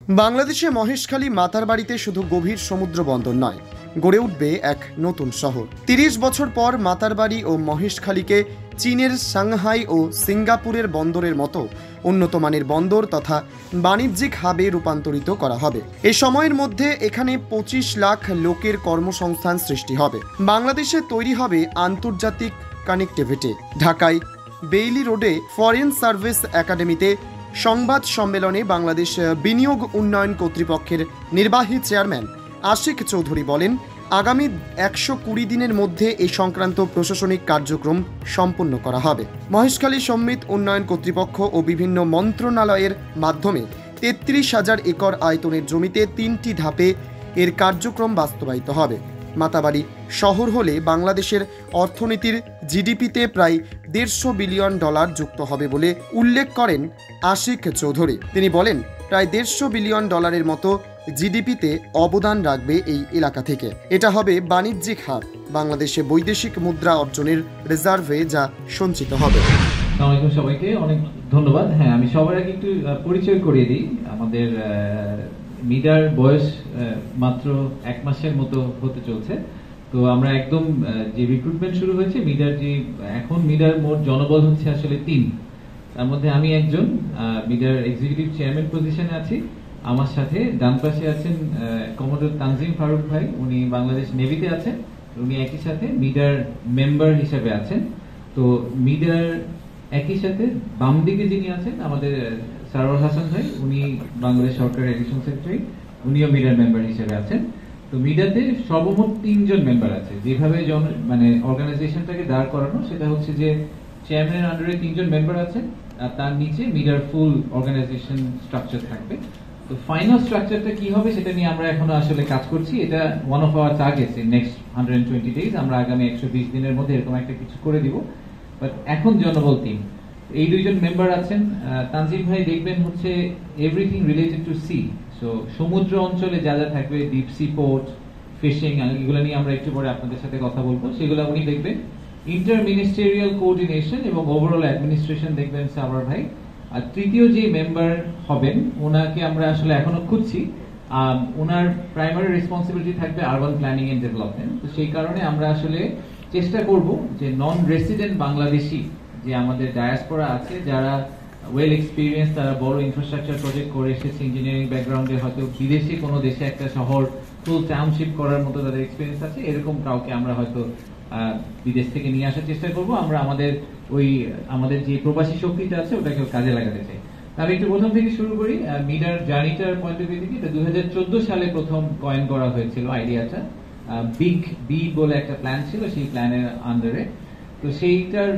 বাংলাদেশে মহেশখালী মাতারবাড়িতে শুধু গভীর সমুদ্র বন্দর নয়, গড়ে উঠবে এক নতুন শহর। ৩০ বছর পর মাতারবাড়ি ও মহেশখালীকে চীনের সাংহাই ও সিঙ্গাপুরের বন্দরের মতো উন্নত মানের বন্দর তথা বাণিজ্যিক হাবে রূপান্তরিত করা হবে। এই সময়ের মধ্যে এখানে ২৫ লাখ লোকের কর্মসংস্থান সৃষ্টি হবে। বাংলাদেশে তৈরি হবে আন্তর্জাতিক কানেক্টিভিটি। ঢাকায় বেইলি রোডে ফরেন সার্ভিস একাডেমিতে সংবাদ সম্মেলনে বাংলাদেশ বিনিয়োগ উন্নয়ন কর্তৃপক্ষের নির্বাহী চেয়ারম্যান আশিক চৌধুরী বলেন, আগামী ১২০ দিনের মধ্যে এই সংক্রান্ত প্রশাসনিক কার্যক্রম সম্পন্ন করা হবে। মহেশখালী সমৃদ্ধ উন্নয়ন কর্তৃপক্ষ ও বিভিন্ন মন্ত্রণালয়ের মাধ্যমে ৩৩,০০০ একর আয়তনের জমিতে ৩টি ধাপে এর কার্যক্রম বাস্তবায়িত হবে। মাতারবাড়ি শহর হলে বাংলাদেশের অর্থনীতির জিডিপিতে প্রায় $১৫০ বিলিয়ন যুক্ত হবে বলে উল্লেখ করেন আশিক চৌধুরী। তিনি বলেন, প্রায় $১৫০ বিলিয়ন মতো জিডিপিতে অবদান রাখবে এই এলাকা থেকে। এটা হবে বাণিজ্যিক হাব। বাংলাদেশে বৈদেশিক মুদ্রা অর্জনের রিজার্ভে যা সঞ্চিত হবে। সবাইকে অনেক ধন্যবাদ। হ্যাঁ, আমি সবার আগে একটু পরিচয় করিয়ে দিই। আমাদের মিডার বয়স মাত্র 1 মাসের মতো হতে চলছে। তো আমরা একদম যে রিক্রুটমেন্ট শুরু হয়েছে, মিডার যে এখন মিডার মোট জনবল হচ্ছে আসলে 3। তার মধ্যে আমি একজন মিডার এক্সিকিউটিভ চেয়ারম্যান পজিশনে আছি। আমার সাথে ডান পাশে আছেন কমোডর তানজিম ফারুক ভাই, উনি বাংলাদেশ নেভিতে আছেন। উনি একই সাথে মিডার মেম্বার হিসেবে আছেন। তো মিডার একই সাথে বাম দিকে যিনি আছেন আমাদের সারোয়ার হাসান ভাই, উনি বাংলাদেশ সরকারের এডিশনাল সেক্রেটারি, উনিও মিডার মেম্বার হিসেবে আছেন। তো মিডাতে সর্বমোট 3 জন মেম্বার আছে। যেভাবে মানে অর্গানাইজেশনটাকে দাঁড় করানো, সেটা হচ্ছে যে চেয়ারম্যানের আন্ডারে 3 জন মেম্বার আছেন, আর তার নিচে মিডার ফুল অর্গানাইজেশন স্ট্রাকচার থাকবে। তো ফাইনাল স্ট্রাকচারটা কি হবে সেটা নিয়ে আমরা এখনো আসলে কাজ করছি। এটা one of our targets in next 120 days. আমরা আগামী 120 দিনের মধ্যে এরকম একটা কিছু করে দিব। বাট এখন জনবল 3। এই 2 জন মেম্বার আছেন। তানজিম ভাই দেখবেন হচ্ছে everything related to sea. So সমুদ্র অঞ্চলে যা যা থাকবে, ডিপ সি পোর্ট, ফিশিং, এগুলো নিয়ে আমরা একটু পরে আপনাদের সাথে কথা বলবো, সেগুলো উনি দেখবেন। ইন্টার মিনিস্টেরিয়াল কোঅর্ডিনেশন এবং ওভারঅল অ্যাডমিনিস্ট্রেশন দেখবেন সারোয়ার ভাই। আর তৃতীয় যে মেম্বার হবেন, ওনাকে আমরা আসলে এখনো খুঁজছি। ওনার প্রাইমারি রেসপন্সিবিলিটি থাকবে আরবান প্ল্যানিং এন্ড ডেভেলপমেন্ট। তো সেই কারণে আমরা আসলে চেষ্টা করব যে নন রেসিডেন্ট বাংলাদেশি যে আমাদের ডায়াসপোরা আছে, যারা ওয়েল এক্সপিরিয়েন্স, তারা বড় ইনফ্রাস্ট্রাকচার প্রজেক্ট করে এসেছে, ইঞ্জিনিয়ারিং ব্যাকগ্রাউন্ডে, হয়তো বিদেশে কোনো দেশে একটা শহর ফুল টাউনশিপ করার মতো তাদের এক্সপিরিয়েন্স আছে, এরকম কাউকে আমরা হয়তো বিদেশ থেকে নিয়ে আসার চেষ্টা করব। আমরা আমাদের যে প্রবাসী শক্তিটা আছে ওটাকে কাজে লাগাতে চাই। আমি একটু প্রথম থেকে শুরু করি। মিডার জার্নিটার পয়েন্ট অফ ভিউ থেকে এটা 2014 সালে প্রথম কয়েন করা হয়েছিল আইডিয়াটা। বিগ বি বলে একটা প্ল্যান ছিল, সেই প্ল্যানের আন্ডারে। তো সেইটার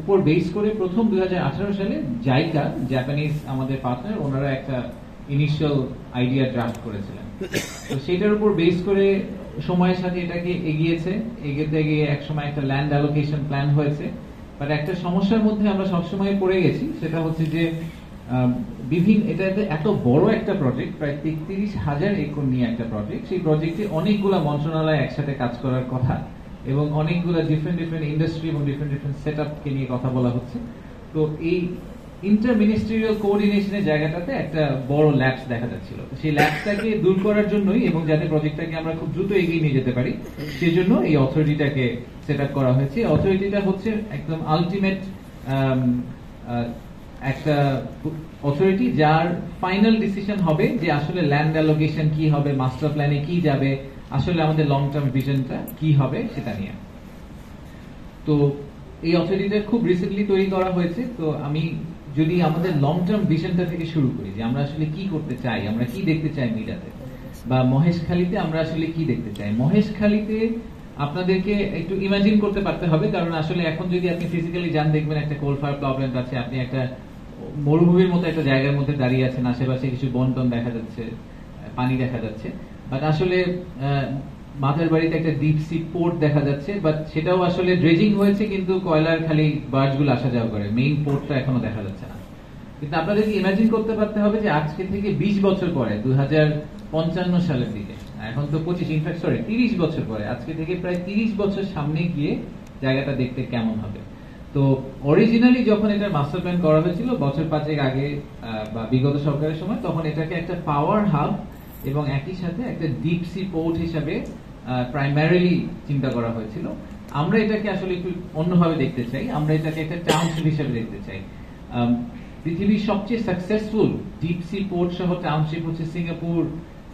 উপর বেস করে প্রথম 2018 সালে জাইকা, জাপানিজ আমাদের পার্টনার, ওনারা একটা ইনিশিয়াল আইডিয়া ড্রাফট করেছিলেন। তো সেটার উপর বেস করে সময়ের সাথে এটাকে এগিয়ে গিয়ে একসময় একটা ল্যান্ড অ্যালোকেশন প্ল্যান হয়েছে। বাট একটা সমস্যার মধ্যে আমরা সবসময় পড়ে গেছি, সেটা হচ্ছে যে এটা এত বড় একটা প্রজেক্ট, প্রায় ৩৩,০০০ একর নিয়ে একটা প্রজেক্ট। সেই প্রজেক্টে অনেকগুলা মন্ত্রণালয় একসাথে কাজ করার কথা এবং অনেকগুলা ডিফারেন্ট ইন্ডাস্ট্রি এবং ডিফারেন্ট সেট আপকে নিয়ে কথা বলা হচ্ছে। তো এই ইন্টার মিনিস্ট্রিয়াল কোঅর্ডিনেশনের জায়গাটাতে একটা বড় ল্যাপস দেখা যাচ্ছিল। সেই ল্যাপসটাকে দূর করার জন্যই এবং যাতে প্রজেক্টটাকে আমরা খুব দ্রুত এগিয়ে নিয়ে যেতে পারি, সেজন্য এই অথরিটিটাকে সেট আপ করা হয়েছে। অথরিটিটা হচ্ছে একদম আলটিমেট একটা অথরিটি, যার ফাইনাল ডিসিশন হবে যে আসলে ল্যান্ড অ্যালোকেশন কি হবে, মাস্টার প্ল্যানে কি যাবে, আসলে আমাদের লং টার্ম ভিশনটা কি হবে সেটা নিয়ে। তো এই অথরিটিটা খুব রিসেন্টলি তৈরি করা হয়েছে। তো আমি যদি আমাদের লং টার্ম ভিশনটা থেকে শুরু করি, যে আমরা আসলে কি করতে চাই, আমরা কি দেখতে চাই মিডাতে বা মহেশখালীতে আমরা আসলে কি দেখতে চাই। মহেশখালীতে আপনাদেরকে একটু ইমাজিন করতে পারতে হবে, কারণ আসলে এখন যদি আপনি ফিজিক্যালি যান, দেখবেন একটা কোল ফায়ার প্রবলেম আছে, আপনি একটা মরুভূমির মতো একটা জায়গার মধ্যে দাঁড়িয়ে আছেন, আশেপাশে কিছু বন দেখা যাচ্ছে, পানি দেখা যাচ্ছে। বাট আসলে মাতারবাড়িতে একটা ডিপ সি পোর্ট দেখা যাচ্ছে, বাট সেটাও আসলে ড্রেজিং হয়েছে, কিন্তু কয়লার খালি বার্জগুলো আসা যাওয়া করে, মেইন পোর্টটা এখনো দেখা যাচ্ছে না। কিন্তু আপনাদেরকে ইমাজিন করতে পারতে হবে যে আজকে থেকে 20 বছর পরে, 2055 সালের দিকে, এখন তো 30 বছর পরে, আজকে থেকে প্রায় 30 বছর সামনে গিয়ে জায়গাটা দেখতে কেমন হবে। তো অরিজিনালি যখন এটা মাস্টার প্ল্যান করা হয়েছিল বছর 5 আগে বা বিগত সরকারের সময়, তখন এটাকে একটা পাওয়ার হাব এবং একই সাথে একটা ডিপ সি পোর্ট হিসাবে প্রাইমারিলি চিন্তা করা হয়েছিল। আমরা এটাকে আসলে একটু অন্যভাবে দেখতে চাই, আমরা এটাকে একটা টাউনশিপ হিসেবে দেখতে চাই। পৃথিবীর সবচেয়ে সাকসেসফুল ডিপ সি পোর্ট সহ টাউনশিপ হচ্ছে সিঙ্গাপুর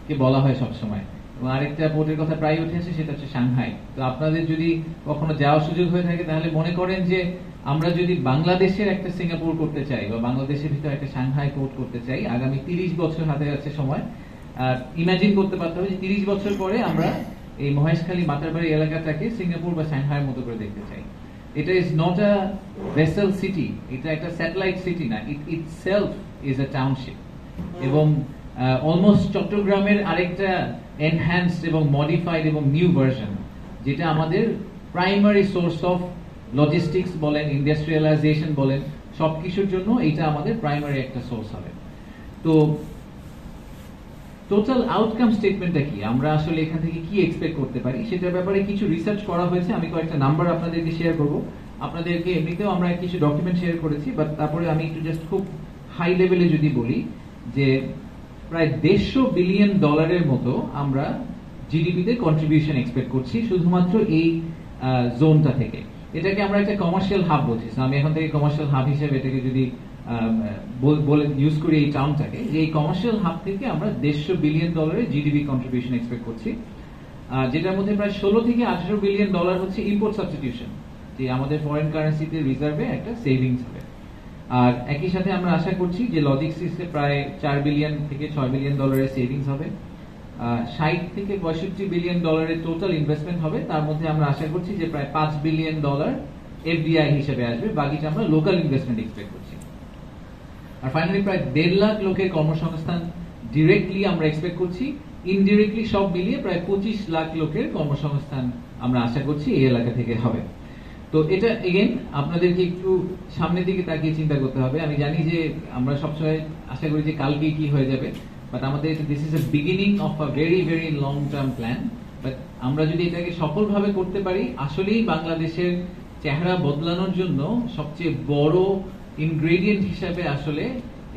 কে বলা হয় সবসময়, এবং আরেকটা পোর্টের কথা প্রায় উঠেছে, সেটা হচ্ছে সাংহাই। তো আপনাদের যদি কখনো যাওয়ার সুযোগ হয়ে থাকে তাহলে মনে করেন যে আমরা যদি বাংলাদেশের একটা সিঙ্গাপুর করতে চাই বা বাংলাদেশের ভিতরে একটা সাংহাই পোর্ট করতে চাই, আগামী 30 বছর হাতে আছে সময়। ইমাজিন করতে পারতে হবে যে 30 বছর পরে আমরা এই মহেশখালী মাতারবাড়ি এলাকাটাকে সিঙ্গাপুর বা সাংহাইয়ের মতো করে দেখতে চাই। এটা is not a vessel city, এটা একটা স্যাটেলাইট সিটি না, ইট ইটসেলফ ইজ আ টাউনশিপ। এবং অলমোস্ট চট্টগ্রামের আরেকটা এনহ্যান্সড এবং মডিফাইড এবং নিউ ভার্সন, যেটা আমাদের প্রাইমারি সোর্স অফ লজিস্টিক্স বলেন, ইন্ডাস্ট্রিয়ালাইজেশন বলেন, সবকিছুর জন্য এটা আমাদের প্রাইমারি একটা সোর্স হবে। তো টোটাল আউটকাম স্টেটমেন্টটা কি, আমরা আসলে এখান থেকে কি এক্সপেক্ট করতে পারি সেটার ব্যাপারে কিছু রিসার্চ করা হয়েছে। আমি কয়েকটা নাম্বার আপনাদেরকে শেয়ার করব। আপনাদেরকে এমনিতেও আমরা কিছু ডকুমেন্ট শেয়ার করেছি, বাট তারপরে আমি একটু জাস্ট খুব হাই লেভেলে যদি বলি যে প্রায় $150 বিলিয়ন মতো আমরা জিডিপিতে কন্ট্রিবিউশন এক্সপেক্ট করছি শুধুমাত্র এই জোনটা থেকে। এটাকে আমরা একটা কমার্শিয়াল হাব বলছি। আমি এখন থেকে কমার্শিয়াল হাব হিসেবে এটাকে যদি বলে ইউজ করি এই টার্মটাকে, যে এই কমার্শিয়াল হাব থেকে আমরা $150 বিলিয়ন জিডিপি কন্ট্রিবিউশন এক্সপেক্ট করছি, যেটার মধ্যে প্রায় $16 থেকে $18 বিলিয়ন হচ্ছে ইম্পোর্ট সাবস্টিটিউশন, যে আমাদের ফরেন কারেন্সিতে রিজার্ভে একটা সেভিংস হবে। আর একই সাথে আমরা আশা করছি যে লজিস্টিক্সে প্রায় $4 বিলিয়ন থেকে $6 বিলিয়ন সেভিংস হবে। 60 থেকে 65 বিলিয়ন টোটাল ইনভেস্টমেন্ট হবে, তার মধ্যে আমরা আশা করছি যে প্রায় $5 বিলিয়ন এফডিআই হিসেবে আসবে, বাকিটা আমরা লোকাল ইনভেস্টমেন্ট এক্সপেক্ট করছি। আর ফাইনালি প্রায় 1.5 লাখ লোকের কর্মসংস্থান ডিরেক্টলি আমরা এক্সপেক্ট করছি, ইনডিরেক্টলি সব মিলিয়ে প্রায় 25 লাখ লোকের কর্মসংস্থান আমরা আশা করছি এই এলাকা থেকে হবে। তো এটা এগেন আপনাদেরকে একটু সামনের দিকে তাকিয়ে চিন্তা করতে হবে। আমি জানি যে আমরা সবসময় আশা করি যে কালকে কি হয়ে যাবে, বাট আমাদের this is a beginning of a very very long term plan. But আমরা যদি এটাকে সফলভাবে করতে পারি, আসলেই বাংলাদেশের চেহারা বদলানোর জন্য সবচেয়ে বড় ইনগ্রেডিয়েন্ট হিসাবে আসলে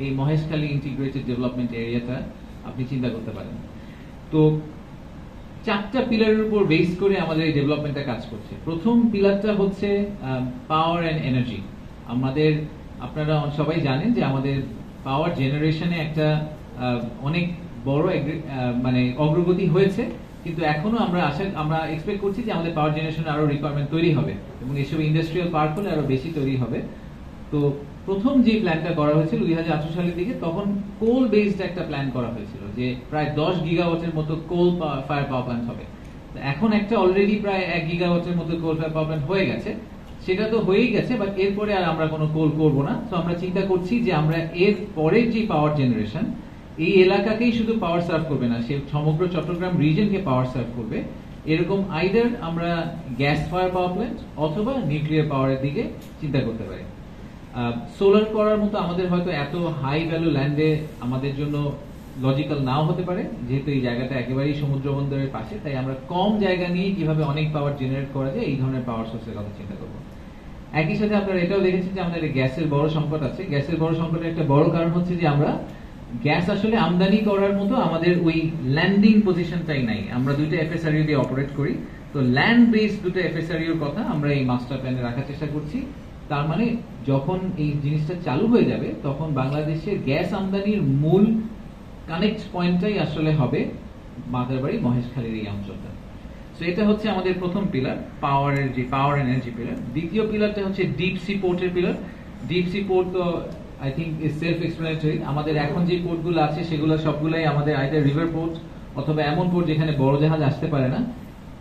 এই মহেশখালী ইন্টিগ্রেটেড ডেভেলপমেন্ট এরিয়াটা আপনি চিন্তা করতে পারেন। তো 4টা পিলারের উপর বেস করে আমাদের এই ডেভেলপমেন্টটা কাজ করছে। প্রথম পিলারটা হচ্ছে পাওয়ার অ্যান্ড এনার্জি। আমাদের আপনারা সবাই জানেন যে আমাদের পাওয়ার জেনারেশনে একটা অনেক বড় মানে অগ্রগতি হয়েছে, কিন্তু এখনো আমরা এক্সপেক্ট করছি যে আমাদের পাওয়ার জেনারেশনে আরো রিকোয়ারমেন্ট তৈরি হবে এবং এসব ইন্ডাস্ট্রিয়াল পার্ক হলে আরো বেশি তৈরি হবে। তো প্রথম যে প্ল্যানটা করা হয়েছিল 2018 সালের দিকে, তখন কোল বেসড একটা প্ল্যান করা হয়েছিল যে প্রায় 10 গিগাওয়াটের মতো কোল ফায়ার পাওয়ার প্ল্যান্ট হবে। এখন একটা অলরেডি প্রায় 1 গিগাওয়াটের মতো কোল ফায়ার পাওয়ার প্ল্যান্ট হয়ে গেছে, সেটা তো হয়েই গেছে, বাট এরপরে আর আমরা কোনো কোল করব না। তো আমরা চিন্তা করছি যে আমরা এর পরের যে পাওয়ার জেনারেশন এই এলাকাকেই শুধু পাওয়ার সার্ভ করবে না, সে সমগ্র চট্টগ্রাম রিজনকে পাওয়ার সার্ভ করবে। এরকম আইদার আমরা গ্যাস ফায়ার পাওয়ার প্ল্যান্ট অথবা নিউক্লিয়ার পাওয়ারের দিকে চিন্তা করতে পারি। সোলার করার মতো আমাদের হয়তো এত হাই ভ্যালু ল্যান্ডে আমাদের জন্য লজিক্যাল নাও হতে পারে, যেহেতু এই জায়গাটা একেবারেই সমুদ্র বন্দরের পাশে, তাই আমরা কম জায়গা নিয়ে কিভাবে অনেক পাওয়ার জেনারেট করা যায় এই ধরনের পাওয়ার সোর্সের কথা চিন্তা করব। একই সাথে আপনারা এটাও দেখেছেন যে আমাদের গ্যাসের বড় সংকট আছে। গ্যাসের বড় সংকটের একটা বড় কারণ হচ্ছে যে আমরা গ্যাস আসলে আমদানি করার মতো আমাদের ওই ল্যান্ডিং পজিশনটাই নাই। আমরা 2টা এফএসআরইউ দিয়ে অপারেট করি, তো ল্যান্ড বেসড 2টা এফএসআরইউর কথা আমরা এই মাস্টার প্ল্যানে রাখার চেষ্টা করছি। তার মানে যখন এই জিনিসটা চালু হয়ে যাবে তখন বাংলাদেশের গ্যাস আমদানির মূল কানেক্ট পয়েন্টটাই আসলে হবে মাদারবাড়ি মহেশখালীর এই অঞ্চলটা। সো এটা হচ্ছে আমাদের প্রথম পিলার, পাওয়ারের যে পাওয়ার এনার্জি পিলার। দ্বিতীয় পিলারটা হচ্ছে ডিপ সি পোর্টের পিলার। ডিপ সি পোর্ট তো I think is self explanatory. আমাদের এখন যে পোর্টগুলো আছে সেগুলো সবগুলাই আমাদের আইদার রিভার পোর্ট অথবা এমন পোর্ট যেখানে বড় জাহাজ আসতে পারে না।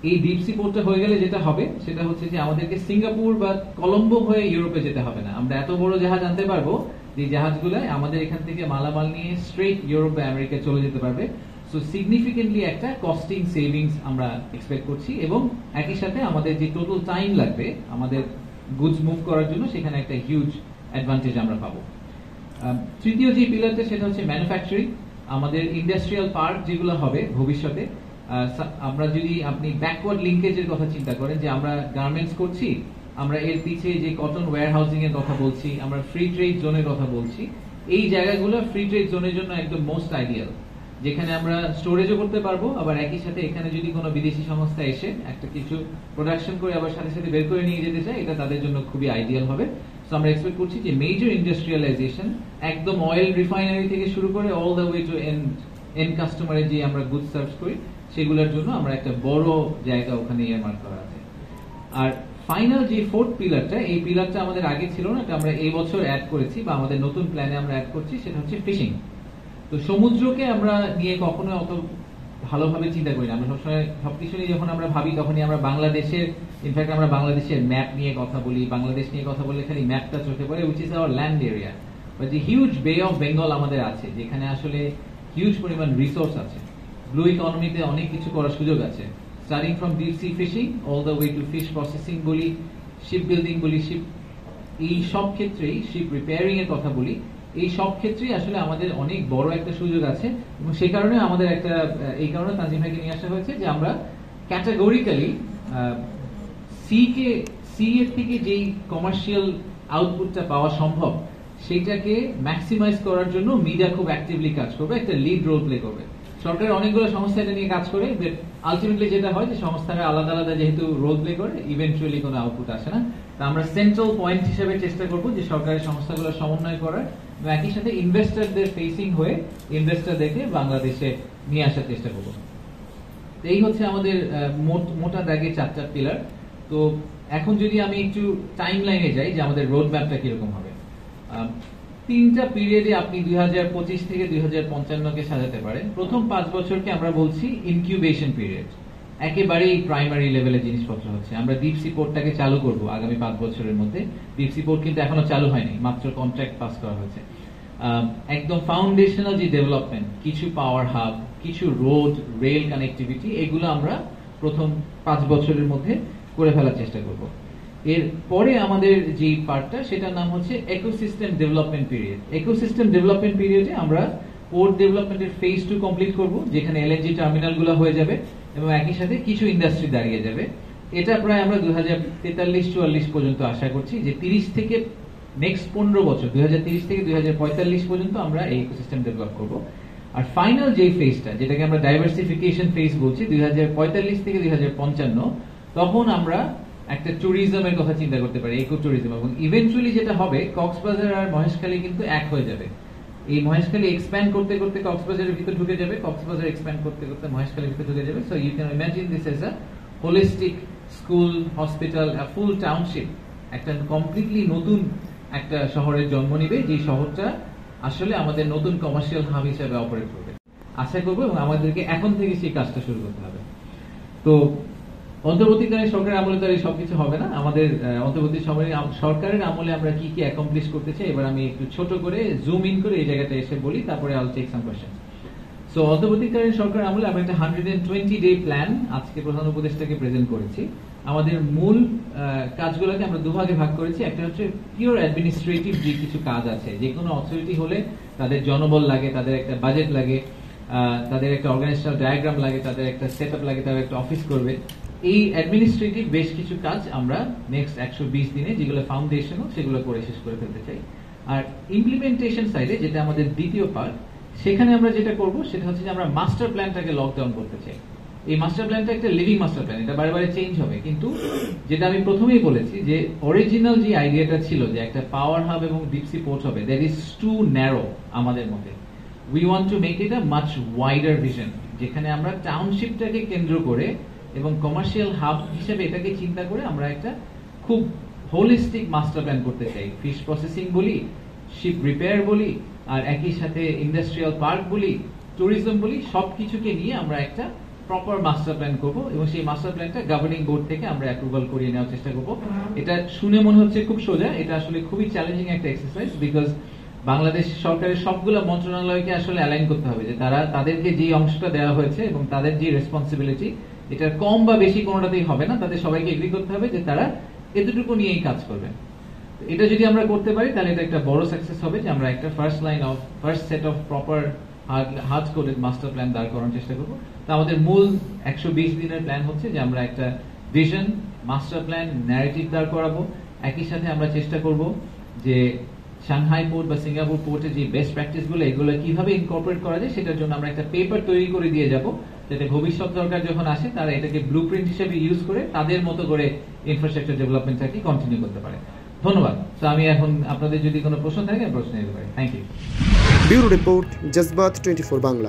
এই ডিপ সি পোর্টটা হয়ে গেলে যেটা হবে সেটা হচ্ছে যে আমাদেরকে সিঙ্গাপুর বা কলম্বো হয়ে ইউরোপে যেতে হবে না। আমরা এত বড় জাহাজ আনতে পারবো যে জাহাজগুলো আমাদের এখান থেকে মালামাল নিয়ে স্ট্রেট ইউরোপ বা আমেরিকা চলে যেতে পারবে। সো সিগনিফিকেন্টলি একটা কস্টিং সেভিংস আমরা এক্সপেক্ট করছি, এবং একই সাথে আমাদের যে টোটাল টাইম লাগবে আমাদের গুডস মুভ করার জন্য সেখানে একটা হিউজ অ্যাডভান্টেজ আমরা পাবো। তৃতীয় যে পিলারটা সেটা হচ্ছে ম্যানুফ্যাকচারিং। আমাদের ইন্ডাস্ট্রিয়াল পার্ক যেগুলো হবে ভবিষ্যতে, আমরা যদি আপনি ব্যাকওয়ার্ড লিঙ্কেজের কথা চিন্তা করেন যে আমরা গার্মেন্টস করছি, আমরা এর পিছে যে কটন ওয়্যার হাউসিং এর কথা বলছি, আমরা ফ্রি ট্রেড জোনের কথা বলছি, এই জায়গাগুলো ফ্রি ট্রেড জোনের জন্য একদম মোস্ট আইডিয়াল, যেখানে আমরা স্টোরেজও করতে পারবো, আবার একই সাথে এখানে যদি কোনো বিদেশি সংস্থা এসে একটা কিছু প্রোডাকশন করে আবার সাথে সাথে বের করে নিয়ে যেতে চায়, এটা তাদের জন্য খুবই আইডিয়াল হবে। সো আমরা এক্সপেক্ট করছি যে মেজর ইন্ডাস্ট্রিয়ালাইজেশন একদম অয়েল রিফাইনারি থেকে শুরু করে all the way to end কাস্টমারে যে আমরা গুড সার্ভ করি, সেগুলোর জন্য আমরা একটা বড় জায়গা ওখানে ইয়ারমার্ক করা আছে। আর ফাইনাল যে ফোর্থ পিলারটা, এই পিলারটা আমাদের আগে ছিল না, এটা আমরা এই বছর অ্যাড করেছি বা আমাদের নতুন প্ল্যানে আমরা অ্যাড করছি, সেটা হচ্ছে ফিশিং। তো সমুদ্রকে আমরা নিয়ে কখনো অত ভালোভাবে চিন্তা করি না, আমরা সবসময় সবকিছু নিয়ে যখন আমরা ভাবি তখনই আমরা বাংলাদেশের, ইনফ্যাক্ট আমরা বাংলাদেশের ম্যাপ নিয়ে কথা বলি, বাংলাদেশ নিয়ে কথা বললে খালি ম্যাপটা চোখে পড়ে, which is our land area, বা যে হিউজ বে অফ বেঙ্গল আমাদের আছে, যেখানে আসলে হিউজ পরিমাণ রিসোর্স আছে, ব্লু ইকোনমিতে অনেক কিছু করার সুযোগ আছে, starting from deep sea fishing all the way to fish processing বলি, শিপ বিল্ডিং বলি, শিপ, এই সব ক্ষেত্রেই, শিপ রিপেয়ারিং এর কথা বলি, এই সব ক্ষেত্রেই আসলে আমাদের অনেক বড় একটা সুযোগ আছে। এবং সেই কারণে আমাদের একটা, এই কারণে তানজিম ভাইকে নিয়ে আসা হয়েছে যে আমরা ক্যাটাগরিক্যালি সি এর থেকে যেই কমার্শিয়াল আউটপুটটা পাওয়া সম্ভব, সেইটাকে ম্যাক্সিমাইজ করার জন্য মিডিয়া খুব অ্যাক্টিভলি কাজ করবে, একটা লিড রোল প্লে করবে। সরকারের অনেকগুলো সংস্থা এটা নিয়ে কাজ করে, বাট আলটিমেটলি যেটা হয় যে সংস্থারা আলাদা আলাদা যেহেতু রোল প্লে করে, ইভেন্চুয়ালি কোনো আউটপুট আসে না। তা আমরা সেন্ট্রাল পয়েন্ট হিসেবে চেষ্টা করব যে সরকারি সংস্থাগুলো সমন্বয় করার, এবং একই সাথে ইনভেস্টরদের ফেসিং হয়ে ইনভেস্টর দেখে বাংলাদেশে নিয়ে আসার চেষ্টা করব। এই হচ্ছে আমাদের মোটা দাগে চারটা পিলার। তো এখন যদি আমি একটু টাইম লাইনে যাই যে আমাদের রোড ম্যাপটা কিরকম হবে, তিনটা পিরিয়ডে আপনি 2025 থেকে 2055 কে সাজাতে পারেন। প্রথম 5 বছরকে আমরা বলছি ইনকিউবেশন পিরিয়ড, একেবারেই প্রাইমারি লেভেলের জিনিসপত্র হচ্ছে। আমরা ডিপ সি পোর্টটাকে চালু করব আগামী 5 বছরের মধ্যে। ডিপ সি পোর্ট কিন্তু এখনো চালু হয়নি, মাত্র কন্ট্রাক্ট পাস করা হয়েছে। একদম ফাউন্ডেশনাল যে ডেভেলপমেন্ট, কিছু পাওয়ার হাব, কিছু রোড রেল কানেক্টিভিটি, এগুলো আমরা প্রথম 5 বছরের মধ্যে করে ফেলার চেষ্টা করব। এর পরে আমাদের যে পার্টটা, সেটার নাম হচ্ছে ecosystem development period. Ecosystem development পিরিয়ডে আমরা পোর্ট ডেভেলপমেন্টের ফেজ 2 কমপ্লিট করব, যেখানে এলএনজি টার্মিনাল গুলো হয়ে যাবে এবং একই সাথে কিছু ইন্ডাস্ট্রি দাঁড়িয়ে যাবে। এটা প্রায় আমরা 2043-44 পর্যন্ত আশা করছি, যে 30 থেকে নেক্সট 15 বছর 2030 থেকে 2045 পর্যন্ত আমরা এই ইকোসিস্টেম ডেভেলপ করব। আর ফাইনাল যে ফেজটা, যেটাকে আমরা ডাইভার্সিফিকেশন ফেজ বলছি, 2045 থেকে 2055, তখন আমরা একটা ট্যুরিজমের কথা চিন্তা করতে পারি, ইকো ট্যুরিজম। এবং ইভেন্চুয়ালি যেটা হবে, কক্সবাজার আর মহেশখালী কিন্তু এক হয়ে যাবে। এই মহেশখালী এক্সপ্যান্ড করতে করতে কক্সবাজারের ভিতর ঢুকে যাবে, কক্সবাজার এক্সপ্যান্ড করতে করতে মহেশখালীর ভিতর ঢুকে যাবে। So you can imagine this as a holistic school, hospital, a full township, একটা কমপ্লিটলি নতুন একটা শহরের জন্ম নিবে, যে শহরটা আসলে আমাদের নতুন কমার্শিয়াল হাব হিসেবে অপারেট করবে আশা করবো। এবং আমাদেরকে এখন থেকে সেই কাজটা শুরু করতে হবে। তো অন্তর্বর্তীকালীন সরকারের আমলে তো এই সবকিছু হবে না। আমাদের অন্তর্বর্তী সরকারের আমলে আমরা কি কি অ্যাকমপ্লিশ করতে চাই, এবার আমি একটু ছোট করে জুম ইন করে এই জায়গাটা এসে বলি, তারপরে I will take some question. So অন্তর্বর্তীকালীন সরকারের আমলে আমরা একটা 120 ডে প্ল্যান আজকে প্রধান উপদেষ্টাকে প্রেজেন্ট করেছি। আমাদের মূল কাজগুলোকে আমরা দুভাগে ভাগ করেছি। একটা হচ্ছে পিওর অ্যাডমিনিস্ট্রেটিভ যে কিছু কাজ আছে, যে কোনো অথরিটি হলে তাদের জনবল লাগে, তাদের একটা বাজেট লাগে, তাদের একটা অর্গানাইজেশনাল ডায়াগ্রাম লাগে, তাদের একটা সেট আপ লাগে, তাদের একটা অফিস করবে। এই অ্যাডমিনিস্ট্রেটিভ বেশ কিছু কাজ আমরা নেক্সট 120 দিনে, যেগুলো ফাউন্ডেশনও, সেগুলো করে শেষ করে ফেলতে চাই। আর ইমপ্লিমেন্টেশন সাইডে, যেটা আমাদের দ্বিতীয় পার্ট, সেখানে আমরা যেটা করব সেটা হচ্ছে যে আমরা মাস্টার প্ল্যানটাকে লকডাউন করতে চাই। এই মাস্টার প্ল্যানটা একটা লিভিং মাস্টার প্ল্যান, এটা বারে বারে চেঞ্জ হবে, কিন্তু যেটা আমি প্রথমেই বলেছি যে অরিজিনাল যে আইডিয়াটা ছিল যে একটা পাওয়ার হাব এবং ডিপ সি পোর্ট হবে, দ্যাট ইজ টু ন্যারো আমাদের মতে। We want to make it a much wider vision, যেখানে আমরা টাউনশিপটাকে কেন্দ্র করে এবং কমার্শিয়াল হাব হিসেবে এটাকে চিন্তা করে আমরা একটা খুব হোলিস্টিক মাস্টার প্ল্যান করতে চাই। ফিশ প্রসেসিং বলি, শিপ রিপেয়ার বলি, আর একই সাথে ইন্ডাস্ট্রিয়াল পার্ক বলি, ট্যুরিজম বলি, সবকিছুকে নিয়ে আমরা একটা প্রপার মাস্টার প্ল্যান করবো এবং সেই মাস্টার প্ল্যানটা গভর্নিং বোর্ড থেকে আমরা অ্যাপ্রুভাল করিয়ে নেওয়ার চেষ্টা করবো। এটা শুনে মনে হচ্ছে খুব সোজা, এটা আসলে খুবই চ্যালেঞ্জিং একটা এক্সারসাইজ, বিকজ বাংলাদেশ সরকারের সবগুলো মন্ত্রণালয়কে আসলে অ্যালাইন করতে হবে যে তারা তাদেরকে যে অংশটা দেওয়া হয়েছে এবং তাদের যে রেসপন্সিবিলিটি, এটা কম বা বেশি কোনোটাতেই হবে না, তাদের সবাইকে এগ্রি করতে হবে যে তারা এতটুকু নিয়েই কাজ করবে। এটা যদি আমরা করতে পারি তাহলে এটা একটা বড় সাকসেস হবে, যে আমরা একটা first set of proper hard coded master plan দাঁড় করানোর চেষ্টা করবো। তো আমাদের মূল 120 দিনের প্ল্যান হচ্ছে যে আমরা একটা ভিশন, মাস্টার প্ল্যান, ন্যারেটিভ দাঁড় করাবো। একই সাথে আমরা চেষ্টা করব যে সাংহাই পোর্ট বা সিঙ্গাপুর পোর্টের যে বেস্ট প্র্যাকটিসগুলো এগুলো কিভাবে ইনকর্পোরেট করা যায় সেটার জন্য আমরা একটা পেপার তৈরি করে দিয়ে যাব, যাতে ভবিষ্যৎ সরকার যখন আসে তারা এটাকে ব্লুপ্রিন্ট হিসেবে ইউজ করে তাদের মতো করে ইনফ্রাস্ট্রাকচার ডেভেলপমেন্টটাকে কন্টিনিউ করতে পারে। ধন্যবাদ। তো আমি এখন আপনাদের যদি কোনো প্রশ্ন থাকে প্রশ্ন নিতে পারি। Thank you. Bureau report, Jazbaat 24 Bangla.